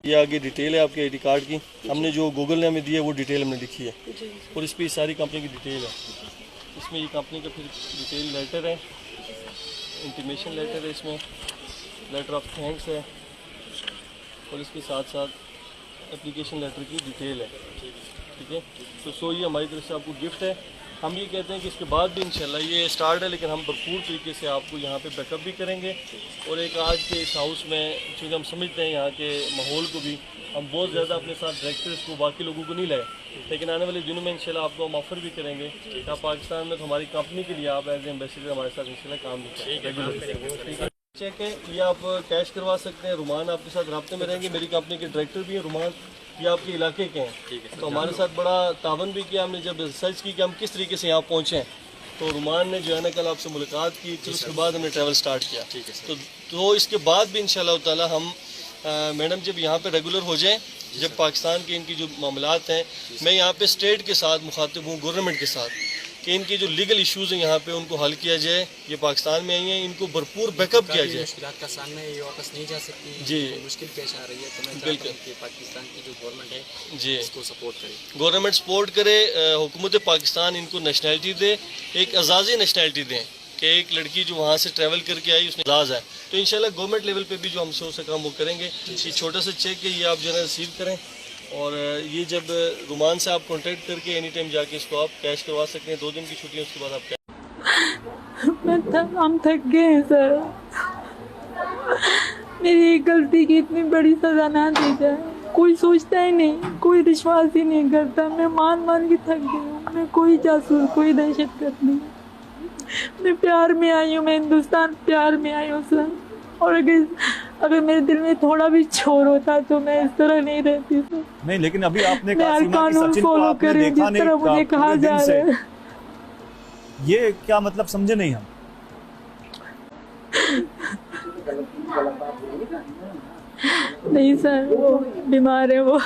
ये आगे डिटेल है आपके आईडी कार्ड की। हमने जो गूगल ने हमें दिया वो डिटेल हमने लिखी है और इस पर सारी कंपनी की डिटेल है। इसमें ये कंपनी का फिर डिटेल लेटर है, इंटीमेशन लेटर है, इसमें लेटर ऑफ थैंक्स है और इसके साथ साथ एप्लीकेशन लेटर की डिटेल है। ठीक है, तो ये हमारी तरफ से आपको गिफ्ट है। हम ये कहते हैं कि इसके बाद भी इंशाल्लाह ये स्टार्ट है, लेकिन हम भरपूर तरीके से आपको यहाँ पे बैकअप भी करेंगे। और एक आज के इस हाउस में चूँकि हम समझते हैं यहाँ के माहौल को भी, हम बहुत ज़्यादा अपने साथ डायरेक्टर्स को बाकी लोगों को नहीं लाए, लेकिन आने वाले दिनों में इंशाल्लाह आपको हम ऑफ़र भी करेंगे कि आप पाकिस्तान में तो हमारी कंपनी के लिए आप एज एम्बेसडर हमारे साथ इंशाल्लाह काम भी करेंगे। चेक है, ये आप कैश करवा सकते हैं। रुमान आपके साथ राब्ते में रहेंगे, मेरी कंपनी के डायरेक्टर भी हैं रुमान, ये आपके इलाके के हैं। तो हमारे साथ बड़ा तावन भी किया हमने जब रिसर्च की कि हम किस तरीके से यहाँ पहुँचे हैं। तो रुमान ने जो है ना कल आपसे मुलाकात की, फिर उसके बाद हमने ट्रैवल स्टार्ट किया। तो इसके बाद भी इंशाल्लाह ताला हम मैडम जब यहाँ पे रेगुलर हो जाएं, जब पाकिस्तान के इनकी जो मामलात हैं, मैं यहाँ पे स्टेट के साथ मुखातिब हूँ, गवर्नमेंट के साथ, कि इनके जो लीगल इश्यूज़ हैं यहाँ पे उनको हल किया जाए। ये पाकिस्तान में आई हैं, इनको भरपूर बैकअप किया जाए। मुश्किलात का सामना है, ये वापस नहीं जा सकती जी, मुश्किल पेश आ रही है। तो मैं चाहता हूं कि पाकिस्तान की जो गवर्नमेंट है जी इसको सपोर्ट करे, गवर्नमेंट सपोर्ट करे, हुकूमत पाकिस्तान इनको नेशनैलिटी दे, एक एजाज़ी नेशनैलिटी दें कि एक लड़की जो वहाँ से ट्रैवल करके आई उसने एजाज़ है। तो इंशाल्लाह गवर्नमेंट लेवल पे भी जो हमसे हो सका हम वो करेंगे। ये छोटा सा चेक है, ये आप जो है रिसीव करें और ये जब रुमान से आप कांटेक्ट करके एनी टाइम जाके इसको आप कैश करवा सकते हैं। 2 दिन की छुट्टी है, उसके बाद आप हम थक गए हैं सर, मेरी एक गलती की इतनी बड़ी सज़ा ना दी जाए। कोई सोचता ही नहीं, कोई विश्वास ही नहीं करता। मैं मान के थक गई हूँ। मैं कोई जासूस, कोई दहशतगर्द नहीं, मैं प्यार में आई हूँ, मैं हिंदुस्तान प्यार में आई हूँ सर। और अगर मेरे दिल में थोड़ा भी छोर होता तो मैं इस तरह नहीं रहती सर। नहीं, लेकिन अभी आपने मैं हर कानून फॉलो कर रही हूँ जिस तरह मुझे कहा जा रहा है। ये क्या मतलब समझे नहीं हम? नहीं सर, वो बीमार है वो।